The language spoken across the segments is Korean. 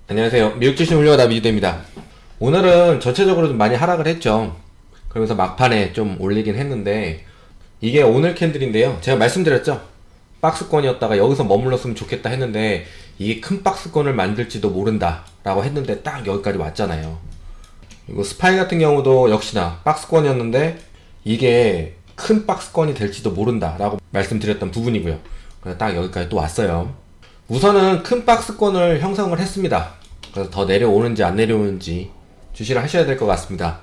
안녕하세요. 미국 주식 물려다 미주대입니다. 오늘은 전체적으로 좀 많이 하락을 했죠. 그러면서 막판에 좀 올리긴 했는데 이게 오늘 캔들인데요. 제가 말씀드렸죠. 박스권이었다가 여기서 머물렀으면 좋겠다 했는데 이게 큰 박스권을 만들지도 모른다 라고 했는데 딱 여기까지 왔잖아요. 그리고 스파이 같은 경우도 역시나 박스권이었는데 이게 큰 박스권이 될지도 모른다 라고 말씀드렸던 부분이고요. 그래서 딱 여기까지 또 왔어요. 우선은 큰 박스권을 형성을 했습니다. 그래서 더 내려오는지 안 내려오는지 주시를 하셔야 될 것 같습니다.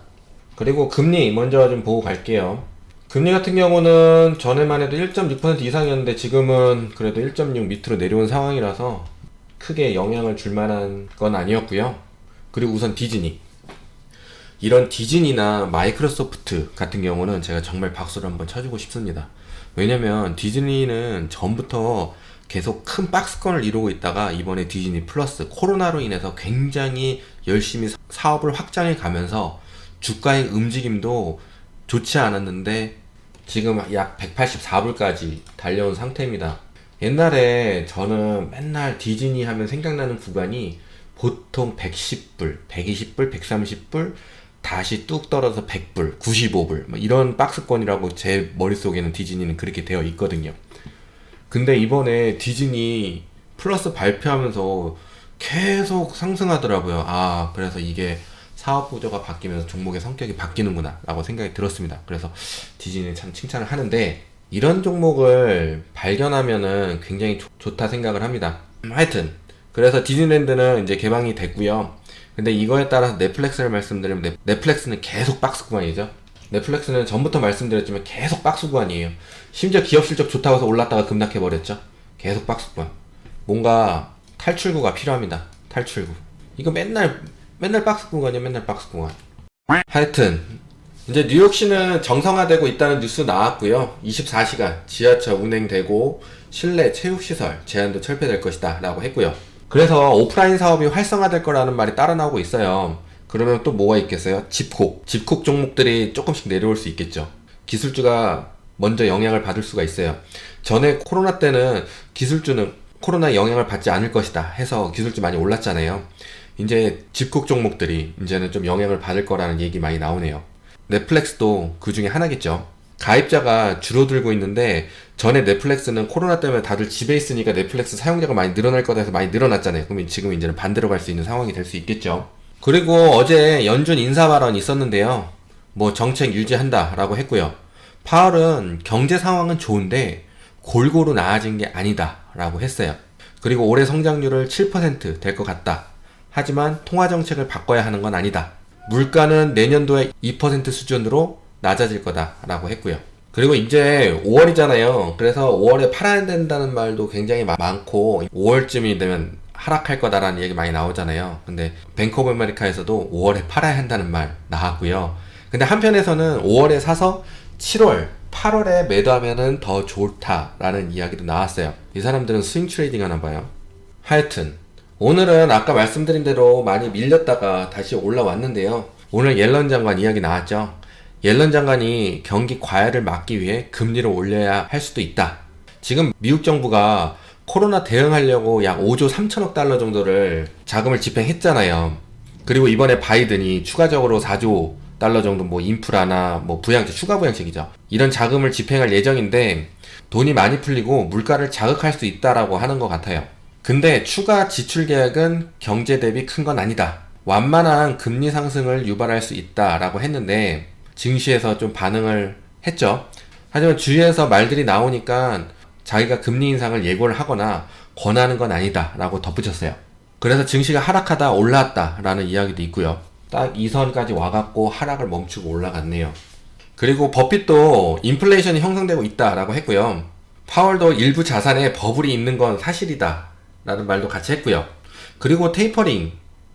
그리고 금리 먼저 좀 보고 갈게요. 금리 같은 경우는 전에만 해도 1.6% 이상이었는데 지금은 그래도 1.6 밑으로 내려온 상황이라서 크게 영향을 줄 만한 건 아니었고요. 그리고 우선 디즈니. 이런 디즈니나 마이크로소프트 같은 경우는 제가 정말 박수를 한번 쳐주고 싶습니다. 왜냐면 디즈니는 전부터 계속 큰 박스권을 이루고 있다가 이번에 디즈니 플러스 코로나로 인해서 굉장히 열심히 사업을 확장해 가면서 주가의 움직임도 좋지 않았는데 지금 약 184불까지 달려온 상태입니다. 옛날에 저는 맨날 디즈니 하면 생각나는 구간이 보통 110불, 120불, 130불, 다시 뚝 떨어져서 100불, 95불 뭐 이런 박스권이라고 제 머릿속에는 디즈니는 그렇게 되어 있거든요. 근데 이번에 디즈니 플러스 발표하면서 계속 상승하더라고요. 아, 그래서 이게 사업 구조가 바뀌면서 종목의 성격이 바뀌는구나 라고 생각이 들었습니다. 그래서 디즈니 참 칭찬을 하는데 이런 종목을 발견하면은 굉장히 좋다 생각을 합니다. 하여튼 그래서 디즈니랜드는 이제 개방이 됐고요. 근데 이거에 따라서 넷플릭스를 말씀드리면 넷플릭스는 계속 박스 구간이죠. 넷플릭스는 전부터 말씀드렸지만 계속 박스 구간이에요. 심지어 기업 실적 좋다고 해서 올랐다가 급락해버렸죠. 계속 박스 구간. 뭔가 탈출구가 필요합니다. 탈출구. 이거 맨날 박스 구간이야. 맨날 박스 구간. 하여튼 이제 뉴욕시는 정상화되고 있다는 뉴스 나왔고요. 24시간 지하철 운행되고 실내 체육시설 제한도 철폐될 것이다 라고 했고요. 그래서 오프라인 사업이 활성화될 거라는 말이 따라 나오고 있어요. 그러면 또 뭐가 있겠어요? 집콕 종목들이 조금씩 내려올 수 있겠죠. 기술주가 먼저 영향을 받을 수가 있어요. 전에 코로나 때는 기술주는 코로나 영향을 받지 않을 것이다 해서 기술주 많이 올랐잖아요. 이제 집콕 종목들이 이제는 좀 영향을 받을 거라는 얘기 많이 나오네요. 넷플릭스도 그 중에 하나겠죠. 가입자가 줄어들고 있는데 전에 넷플릭스는 코로나 때문에 다들 집에 있으니까 넷플릭스 사용자가 많이 늘어날 거다 해서 많이 늘어났잖아요. 그러면 지금 이제는 반대로 갈 수 있는 상황이 될 수 있겠죠. 그리고 어제 연준 인사 발언이 있었는데요. 뭐 정책 유지한다 라고 했고요. 파월은 경제 상황은 좋은데 골고루 나아진 게 아니다 라고 했어요. 그리고 올해 성장률을 7% 될 것 같다. 하지만 통화 정책을 바꿔야 하는 건 아니다. 물가는 내년도에 2% 수준으로 낮아질 거다 라고 했고요. 그리고 이제 5월이잖아요. 그래서 5월에 팔아야 된다는 말도 굉장히 많고 5월쯤이 되면 하락할 거다라는 얘기 많이 나오잖아요. 근데 뱅크 오브 아메리카에서도 5월에 팔아야 한다는 말 나왔고요. 근데 한편에서는 5월에 사서 7월, 8월에 매도하면은 더 좋다라는 이야기도 나왔어요. 이 사람들은 스윙 트레이딩 하나 봐요. 하여튼 오늘은 아까 말씀드린 대로 많이 밀렸다가 다시 올라왔는데요. 오늘 옐런 장관 이야기 나왔죠. 옐런 장관이 경기 과열을 막기 위해 금리를 올려야 할 수도 있다. 지금 미국 정부가 코로나 대응하려고 약 5조 3천억 달러 정도를 자금을 집행했잖아요. 그리고 이번에 바이든이 추가적으로 4조 달러 정도 뭐 인프라나 뭐 부양책, 추가 부양책이죠. 이런 자금을 집행할 예정인데 돈이 많이 풀리고 물가를 자극할 수 있다라고 하는 것 같아요. 근데 추가 지출 계획은 경제 대비 큰 건 아니다. 완만한 금리 상승을 유발할 수 있다라고 했는데 증시에서 좀 반응을 했죠. 하지만 주위에서 말들이 나오니까 자기가 금리 인상을 예고를 하거나 권하는 건 아니다 라고 덧붙였어요. 그래서 증시가 하락하다 올라왔다 라는 이야기도 있고요. 딱 이 선까지 와갖고 하락을 멈추고 올라갔네요. 그리고 버핏도 인플레이션이 형성되고 있다 라고 했고요. 파월도 일부 자산에 버블이 있는 건 사실이다 라는 말도 같이 했고요. 그리고 테이퍼링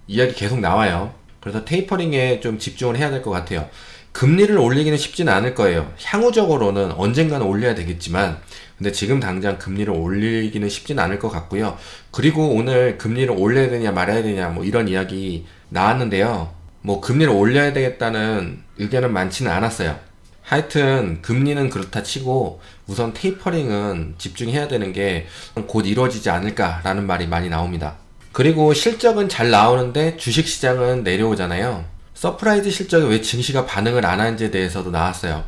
이야기 계속 나와요. 그래서 테이퍼링에 좀 집중을 해야 될 것 같아요. 금리를 올리기는 쉽지는 않을 거예요. 향후적으로는 언젠가는 올려야 되겠지만 근데 지금 당장 금리를 올리기는 쉽지는 않을 것 같고요. 그리고 오늘 금리를 올려야 되냐 말아야 되냐 뭐 이런 이야기 나왔는데요. 뭐 금리를 올려야 되겠다는 의견은 많지는 않았어요. 하여튼 금리는 그렇다 치고 우선 테이퍼링은 집중해야 되는 게 곧 이루어지지 않을까라는 말이 많이 나옵니다. 그리고 실적은 잘 나오는데 주식시장은 내려오잖아요. 서프라이즈 실적에 왜 증시가 반응을 안 하는지에 대해서도 나왔어요.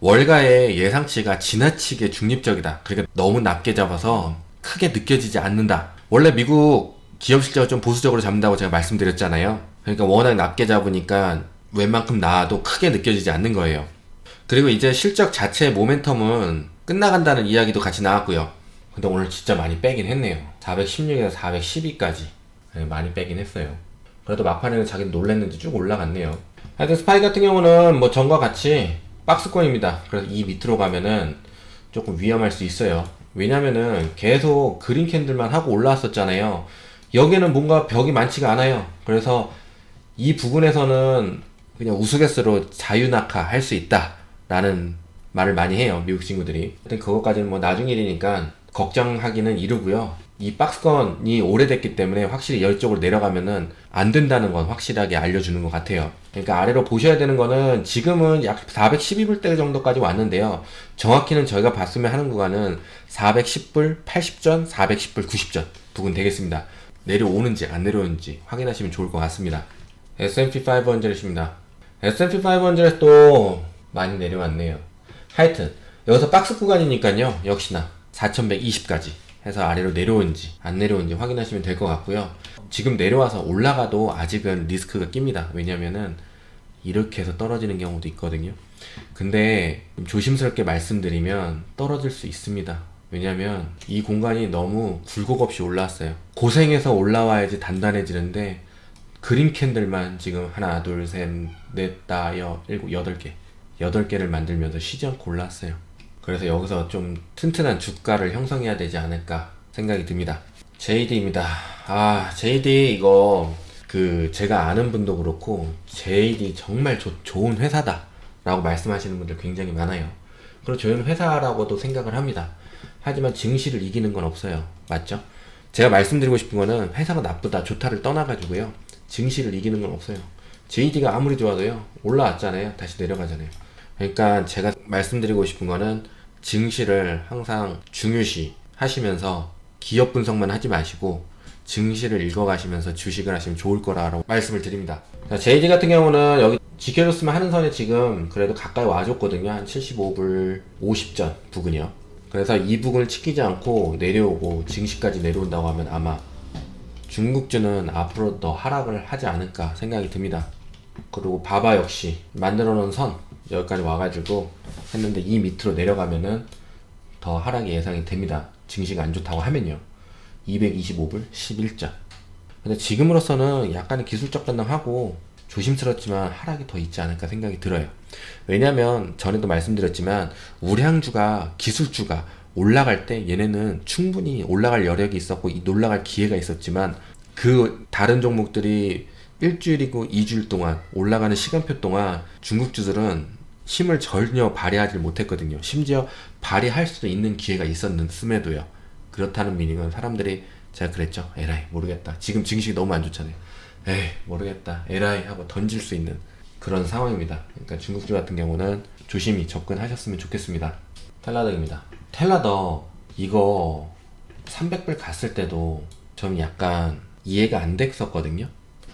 월가의 예상치가 지나치게 중립적이다. 그러니까 너무 낮게 잡아서 크게 느껴지지 않는다. 원래 미국 기업 실적을 좀 보수적으로 잡는다고 제가 말씀드렸잖아요. 그러니까 워낙 낮게 잡으니까 웬만큼 나와도 크게 느껴지지 않는 거예요. 그리고 이제 실적 자체의 모멘텀은 끝나간다는 이야기도 같이 나왔고요. 근데 오늘 진짜 많이 빼긴 했네요. 416에서 412까지 많이 빼긴 했어요. 그래도 막판에는 자기는 놀랬는지 쭉 올라갔네요. 하여튼 스파이 같은 경우는 뭐 전과 같이 박스권입니다. 그래서 이 밑으로 가면은 조금 위험할 수 있어요. 왜냐면은 계속 그린 캔들만 하고 올라왔었잖아요. 여기는 뭔가 벽이 많지가 않아요. 그래서 이 부분에서는 그냥 우스갯소리로 자유낙하 할 수 있다 라는 말을 많이 해요, 미국 친구들이. 하여튼 그것까지는 뭐 나중 일이니까 걱정하기는 이르고요. 이 박스권이 오래됐기 때문에 확실히 이쪽으로 내려가면은 안 된다는 건 확실하게 알려주는 것 같아요. 그러니까 아래로 보셔야 되는 거는 지금은 약 412불대 정도까지 왔는데요. 정확히는 저희가 봤으면 하는 구간은 410불 80전, 410불 90전 부근 되겠습니다. 내려오는지 안 내려오는지 확인하시면 좋을 것 같습니다. S&P 500입니다. S&P 500도 많이 내려왔네요. 하여튼 여기서 박스 구간이니까요. 역시나 4120까지 해서 아래로 내려오는지 안 내려오는지 확인하시면 될 것 같고요. 지금 내려와서 올라가도 아직은 리스크가 낍니다. 왜냐면은 이렇게 해서 떨어지는 경우도 있거든요. 근데 조심스럽게 말씀드리면 떨어질 수 있습니다. 왜냐면 이 공간이 너무 굴곡 없이 올라왔어요. 고생해서 올라와야지 단단해지는데 그린 캔들만 지금 하나 둘 셋 넷 다 일곱 여덟 개 8개를 만들면서 쉬지 않고 올랐어요. 그래서 여기서 좀 튼튼한 주가를 형성해야 되지 않을까 생각이 듭니다. JD입니다. JD 이거 제가 아는 분도 그렇고 JD 정말 좋은 회사다 라고 말씀하시는 분들 굉장히 많아요. 그리고 좋은 회사라고도 생각을 합니다. 하지만 증시를 이기는 건 없어요. 맞죠? 제가 말씀드리고 싶은 거는 회사가 나쁘다 좋다를 떠나가지고요. 증시를 이기는 건 없어요. JD가 아무리 좋아도요 올라왔잖아요. 다시 내려가잖아요. 그러니까 제가 말씀드리고 싶은 거는 증시를 항상 중요시 하시면서 기업 분석만 하지 마시고 증시를 읽어가시면서 주식을 하시면 좋을 거라고 말씀을 드립니다. JD 같은 경우는 여기 지켜줬으면 하는 선에 지금 그래도 가까이 와줬거든요. 한 75불 50전 부근이요. 그래서 이 부근을 지키지 않고 내려오고 증시까지 내려온다고 하면 아마 중국주는 앞으로 더 하락을 하지 않을까 생각이 듭니다. 그리고 바바 역시 만들어 놓은 선 여기까지 와가지고 했는데 이 밑으로 내려가면은 더 하락이 예상이 됩니다. 증시가 안 좋다고 하면요. 225불 11전. 근데 지금으로서는 약간의 기술적 변동하고 조심스럽지만 하락이 더 있지 않을까 생각이 들어요. 왜냐면 전에도 말씀드렸지만 우량주가 기술주가 올라갈 때 얘네는 충분히 올라갈 여력이 있었고 올라갈 기회가 있었지만 그 다른 종목들이 일주일이고 2주일 동안 올라가는 시간표 동안 중국주들은 힘을 전혀 발휘하지 못했거든요. 심지어 발휘할 수도 있는 기회가 있었음에도요. 그렇다는 미닝은 사람들이 제가 그랬죠. 에라이 모르겠다. 지금 증시가 너무 안 좋잖아요. 에이 모르겠다. 에라이 하고 던질 수 있는 그런 상황입니다. 그러니까 중국주 같은 경우는 조심히 접근하셨으면 좋겠습니다. 텔라덕입니다. 텔라덕 이거 300불 갔을 때도 좀 약간 이해가 안 됐었거든요.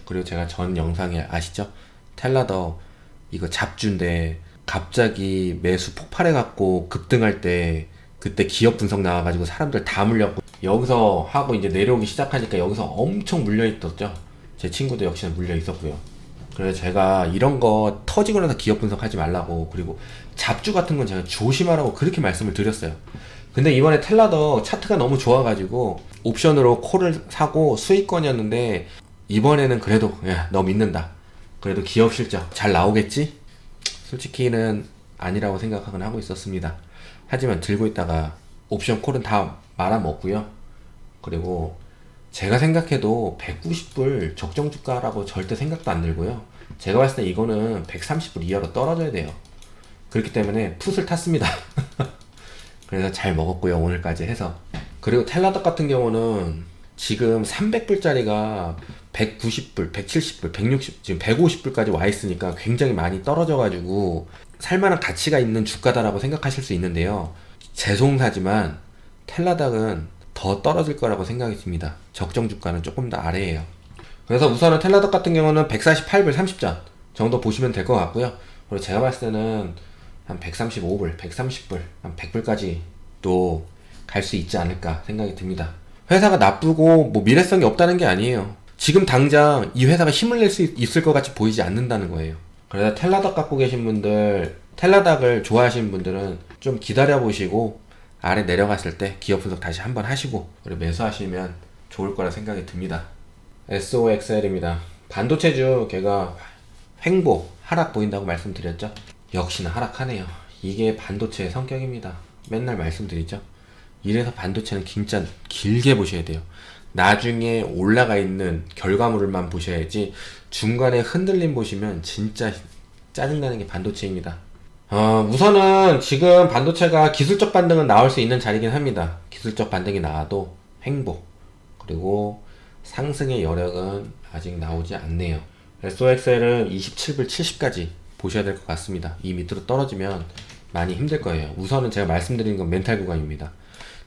그리고 제가 전 영상에 아시죠? 텔라덕 이거 잡주인데 갑자기 매수 폭발해갖고 급등할 때 그때 기업 분석 나와가지고 사람들 다 물렸고 여기서 하고 이제 내려오기 시작하니까 여기서 엄청 물려있었죠. 제 친구도 역시나 물려있었고요. 그래서 제가 이런 거 터지고 나서 기업 분석하지 말라고 그리고 잡주 같은 건 제가 조심하라고 그렇게 말씀을 드렸어요. 근데 이번에 텔라덕 차트가 너무 좋아가지고 옵션으로 콜을 사고 수익권이었는데 이번에는 그래도 너 믿는다. 그래도 기업 실적 잘 나오겠지? 솔직히는 아니라고 생각하곤 하고 있었습니다. 하지만 들고 있다가 옵션 콜은 다 말아먹고요. 그리고 제가 생각해도 190불 적정 주가라고 절대 생각도 안 들고요. 제가 봤을 때 이거는 130불 이하로 떨어져야 돼요. 그렇기 때문에 풋을 탔습니다. 그래서 잘 먹었고요. 오늘까지 해서. 그리고 텔라덕 같은 경우는 지금 300불짜리가 190불, 170불, 160, 지금 150불까지 와 있으니까 굉장히 많이 떨어져가지고 살만한 가치가 있는 주가다라고 생각하실 수 있는데요. 죄송하지만 텔라덕은 더 떨어질 거라고 생각이 듭니다. 적정 주가는 조금 더 아래에요. 그래서 우선은 텔라덕 같은 경우는 148불 30전 정도 보시면 될 것 같고요. 그리고 제가 봤을 때는 한 135불, 130불, 한 100불까지도 갈 수 있지 않을까 생각이 듭니다. 회사가 나쁘고 뭐 미래성이 없다는 게 아니에요. 지금 당장 이 회사가 힘을 낼 수 있을 것 같이 보이지 않는다는 거예요. 그래서 텔라덕 갖고 계신 분들, 텔라덕을 좋아하시는 분들은 좀 기다려 보시고 아래 내려갔을 때 기업 분석 다시 한번 하시고 그리고 매수하시면 좋을 거라 생각이 듭니다. SOXL입니다. 반도체주 걔가 횡보 하락 보인다고 말씀드렸죠. 역시나 하락하네요. 이게 반도체의 성격입니다. 맨날 말씀드리죠. 이래서 반도체는 진짜 길게 보셔야 돼요. 나중에 올라가 있는 결과물만 보셔야지 중간에 흔들림 보시면 진짜 짜증나는 게 반도체입니다. 우선은 지금 반도체가 기술적 반등은 나올 수 있는 자리긴 합니다. 기술적 반등이 나와도 횡보 그리고 상승의 여력은 아직 나오지 않네요. SOXL은 27불 70까지 보셔야 될 것 같습니다. 이 밑으로 떨어지면 많이 힘들 거예요. 우선은 제가 말씀드린 건 멘탈 구간입니다.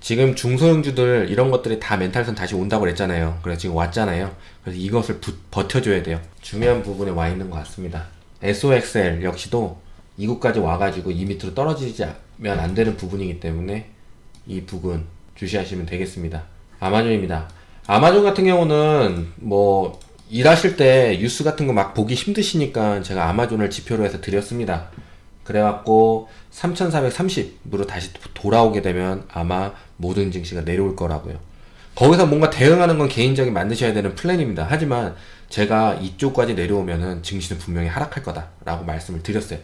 지금 중소형주들 이런 것들이 다 멘탈선 다시 온다고 그랬잖아요. 그래서 지금 왔잖아요. 그래서 이것을 버텨줘야 돼요. 중요한 부분에 와 있는 것 같습니다. SOXL 역시도 이곳까지 와가지고 이 밑으로 떨어지지 않으면 안 되는 부분이기 때문에 이 부분 주시하시면 되겠습니다. 아마존입니다. 아마존 같은 경우는 뭐 일하실 때 뉴스 같은 거 막 보기 힘드시니까 제가 아마존을 지표로 해서 드렸습니다. 그래갖고 3430으로 다시 돌아오게 되면 아마 모든 증시가 내려올 거라고요. 거기서 뭔가 대응하는 건 개인적인 만드셔야 되는 플랜입니다. 하지만 제가 이쪽까지 내려오면은 증시는 분명히 하락할 거다라고 말씀을 드렸어요.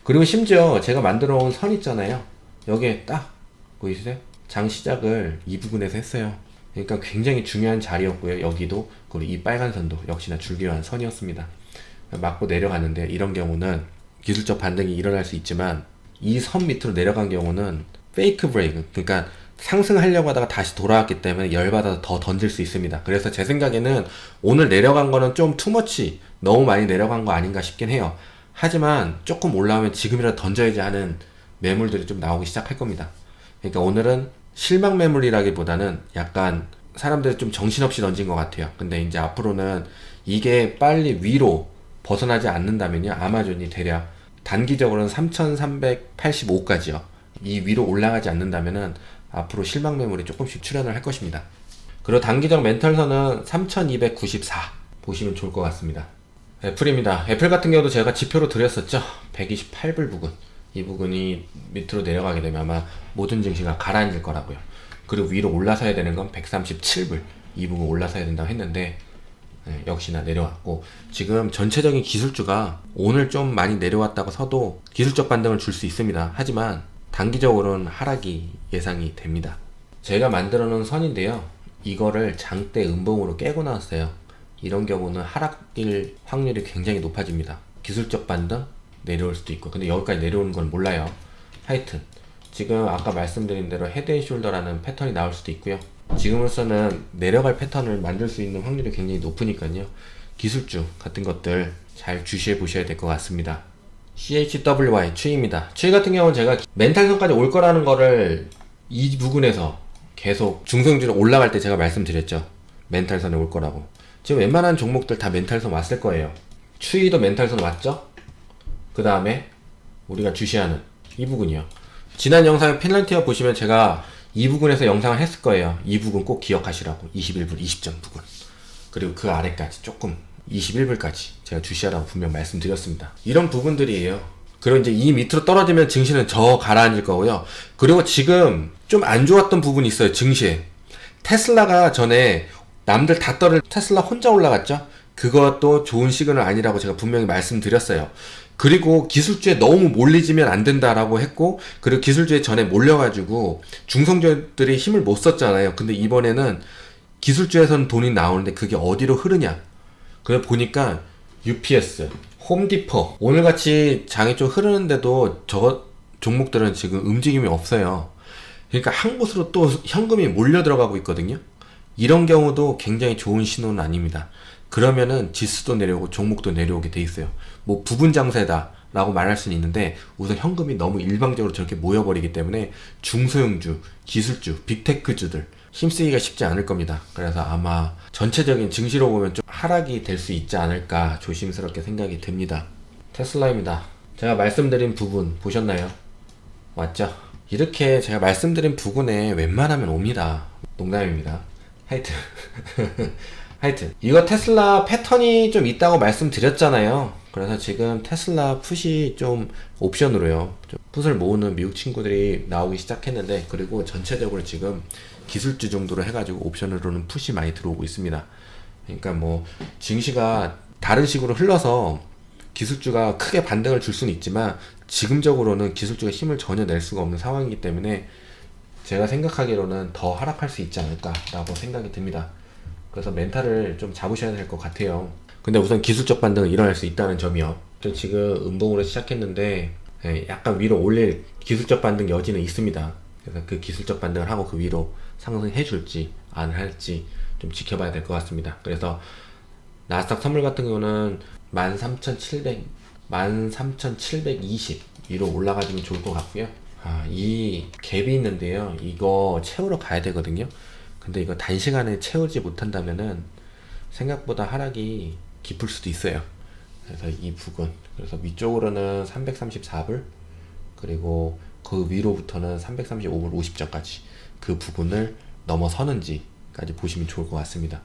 그리고 심지어 제가 만들어 온 선 있잖아요. 여기에 딱 보이세요? 장 시작을 이 부분에서 했어요. 그러니까 굉장히 중요한 자리였고요. 여기도 그리고 이 빨간 선도 역시나 줄기한 선이었습니다. 맞고 내려갔는데 이런 경우는 기술적 반등이 일어날 수 있지만 이 선 밑으로 내려간 경우는 페이크 브레이크, 그러니까 상승하려고 하다가 다시 돌아왔기 때문에 열받아서 더 던질 수 있습니다. 그래서 제 생각에는 오늘 내려간 거는 좀 투머치, 너무 많이 내려간 거 아닌가 싶긴 해요. 하지만 조금 올라오면 지금이라도 던져야지 하는 매물들이 좀 나오기 시작할 겁니다. 그러니까 오늘은 실망 매물이라기보다는 약간 사람들이 좀 정신없이 던진 것 같아요. 근데 이제 앞으로는 이게 빨리 위로 벗어나지 않는다면요, 아마존이 대략 단기적으로는 3385까지요. 이 위로 올라가지 않는다면은 앞으로 실망 매물이 조금씩 출현을 할 것입니다. 그리고 단기적 멘탈선은 3294 보시면 좋을 것 같습니다. 애플입니다. 애플 같은 경우도 제가 지표로 드렸었죠. 128불 부근. 이 부분이 밑으로 내려가게 되면 아마 모든 증시가 가라앉을 거라고요. 그리고 위로 올라서야 되는 건 137불. 이 부분 올라서야 된다고 했는데 역시나 내려왔고, 지금 전체적인 기술주가 오늘 좀 많이 내려왔다고 서도 기술적 반등을 줄 수 있습니다. 하지만 단기적으로는 하락이 예상이 됩니다. 제가 만들어 놓은 선인데요, 이거를 장대 음봉으로 깨고 나왔어요. 이런 경우는 하락일 확률이 굉장히 높아집니다. 기술적 반등 내려올 수도 있고, 근데 여기까지 내려오는 건 몰라요. 하여튼 지금 아까 말씀드린 대로 헤드앤숄더라는 패턴이 나올 수도 있고요. 지금으로서는 내려갈 패턴을 만들 수 있는 확률이 굉장히 높으니까요, 기술주 같은 것들 잘 주시해 보셔야 될 것 같습니다. CHWY 추이입니다. 추이 같은 경우는 제가 멘탈선까지 올 거라는 거를 이 부분에서 계속 중성주로 올라갈 때 제가 말씀드렸죠. 멘탈선에 올 거라고. 지금 웬만한 종목들 다 멘탈선 왔을 거예요. 추이도 멘탈선 왔죠? 그 다음에 우리가 주시하는 이 부분이요. 지난 영상에 핀란티어 보시면 제가 이 부분에서 영상을 했을 거예요. 이 부분 꼭 기억하시라고. 21불 20전 부분. 그리고 그 아래까지 조금 21불까지 제가 주시하라고 분명 말씀드렸습니다. 이런 부분들이에요. 그리고 이제 이 밑으로 떨어지면 증시는 저 가라앉을 거고요. 그리고 지금 좀 안 좋았던 부분이 있어요. 증시에. 테슬라가 전에 남들 다 떨을 테슬라 혼자 올라갔죠. 그것도 좋은 시그널 아니라고 제가 분명히 말씀드렸어요. 그리고 기술주에 너무 몰리지면 안 된다라고 했고, 그리고 기술주에 전에 몰려가지고 중성주들이 힘을 못 썼잖아요. 근데 이번에는 기술주에서는 돈이 나오는데 그게 어디로 흐르냐. 그래 보니까 UPS, 홈디포, 오늘같이 장이 좀 흐르는데도 저 종목들은 지금 움직임이 없어요. 그러니까 한 곳으로 또 현금이 몰려 들어가고 있거든요. 이런 경우도 굉장히 좋은 신호는 아닙니다. 그러면은 지수도 내려오고 종목도 내려오게 돼 있어요. 뭐 부분 장세다 라고 말할 수는 있는데, 우선 현금이 너무 일방적으로 저렇게 모여버리기 때문에 중소형주, 기술주, 빅테크주들 힘쓰기가 쉽지 않을 겁니다. 그래서 아마 전체적인 증시로 보면 좀 하락이 될 수 있지 않을까 조심스럽게 생각이 듭니다. 테슬라입니다. 제가 말씀드린 부분 보셨나요? 맞죠? 이렇게 제가 말씀드린 부분에 웬만하면 옵니다. 농담입니다. 하여튼 하여튼 이거 테슬라 패턴이 좀 있다고 말씀드렸잖아요. 그래서 지금 테슬라 풋이 좀 옵션으로요, 좀 풋을 모으는 미국 친구들이 나오기 시작했는데, 그리고 전체적으로 지금 기술주 정도로 해가지고 옵션으로는 풋이 많이 들어오고 있습니다. 그러니까 뭐 증시가 다른 식으로 흘러서 기술주가 크게 반등을 줄 수는 있지만, 지금적으로는 기술주가 힘을 전혀 낼 수가 없는 상황이기 때문에 제가 생각하기로는 더 하락할 수 있지 않을까라고 생각이 듭니다. 그래서 멘탈을 좀 잡으셔야 될 것 같아요. 근데 우선 기술적 반등은 일어날 수 있다는 점이요. 지금 음봉으로 시작했는데 약간 위로 올릴 기술적 반등 여지는 있습니다. 그래서 그 기술적 반등을 하고 그 위로 상승해 줄지 안 할지 좀 지켜봐야 될 것 같습니다. 그래서 나스닥 선물 같은 경우는 13,700, 13,720 위로 올라가주면 좋을 것 같고요. 이 갭이 있는데요, 이거 채우러 가야 되거든요. 근데 이거 단시간에 채우지 못한다면은 생각보다 하락이 깊을 수도 있어요. 그래서 이 부분, 그래서 위쪽으로는 334불, 그리고 그 위로부터는 335불 50전까지 그 부분을 넘어서는지까지 보시면 좋을 것 같습니다.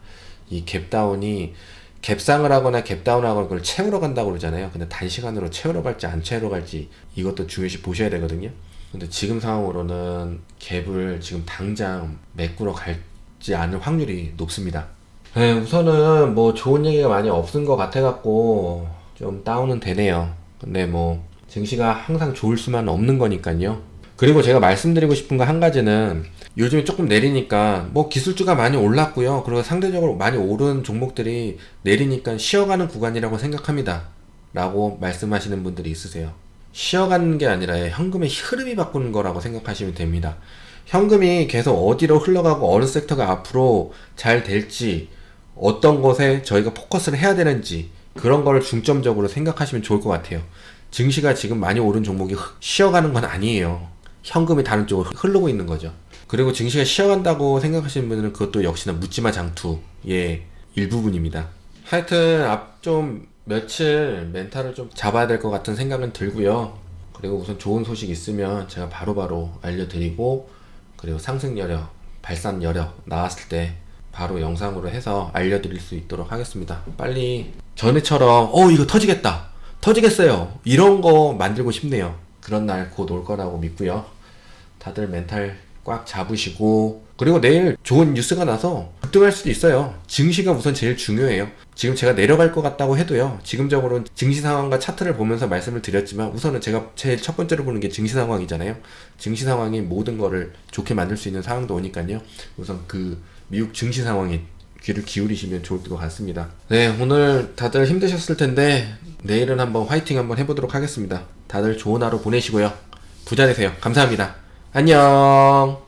이 갭다운이 갭상을 하거나 갭다운을 하거나 그걸 채우러 간다고 그러잖아요. 근데 단시간으로 채우러 갈지 안 채우러 갈지 이것도 중요시 보셔야 되거든요. 근데 지금 상황으로는 갭을 지금 당장 메꾸러 갈지 않을 확률이 높습니다. 우선은 뭐 좋은 얘기가 많이 없은 것 같아갖고 좀 다운은 되네요. 근데 뭐 증시가 항상 좋을 수만 없는 거니까요. 그리고 제가 말씀드리고 싶은 거 한 가지는, 요즘에 조금 내리니까 뭐 기술주가 많이 올랐고요, 그리고 상대적으로 많이 오른 종목들이 내리니까 쉬어가는 구간이라고 생각합니다 라고 말씀하시는 분들이 있으세요. 쉬어가는 게 아니라 현금의 흐름이 바꾸는 거라고 생각하시면 됩니다. 현금이 계속 어디로 흘러가고 어느 섹터가 앞으로 잘 될지, 어떤 것에 저희가 포커스를 해야 되는지, 그런 거를 중점적으로 생각하시면 좋을 것 같아요. 증시가 지금 많이 오른 종목이 쉬어가는 건 아니에요. 현금이 다른 쪽으로 흐르고 있는 거죠. 그리고 증시가 쉬어간다고 생각하시는 분들은 그것도 역시나 묻지마 장투의 일부분입니다. 하여튼 앞 좀 며칠 멘탈을 좀 잡아야 될 것 같은 생각은 들고요. 그리고 우선 좋은 소식 있으면 제가 바로바로 알려드리고, 그리고 상승 여력, 발산 여력 나왔을 때 바로 영상으로 해서 알려드릴 수 있도록 하겠습니다. 빨리 전에처럼 이거 터지겠어요 이런 거 만들고 싶네요. 그런 날 곧 올 거라고 믿고요. 다들 멘탈 꽉 잡으시고, 그리고 내일 좋은 뉴스가 나서 급등할 수도 있어요. 증시가 우선 제일 중요해요. 지금 제가 내려갈 것 같다고 해도요, 지금적으로는 증시 상황과 차트를 보면서 말씀을 드렸지만, 우선은 제가 제일 첫 번째로 보는 게 증시 상황이잖아요. 증시 상황이 모든 거를 좋게 만들 수 있는 상황도 오니까요. 우선 그 미국 증시 상황에 귀를 기울이시면 좋을 것 같습니다. 네, 오늘 다들 힘드셨을 텐데 내일은 한번 화이팅 한번 해보도록 하겠습니다. 다들 좋은 하루 보내시고요. 부자 되세요. 감사합니다. 안녕.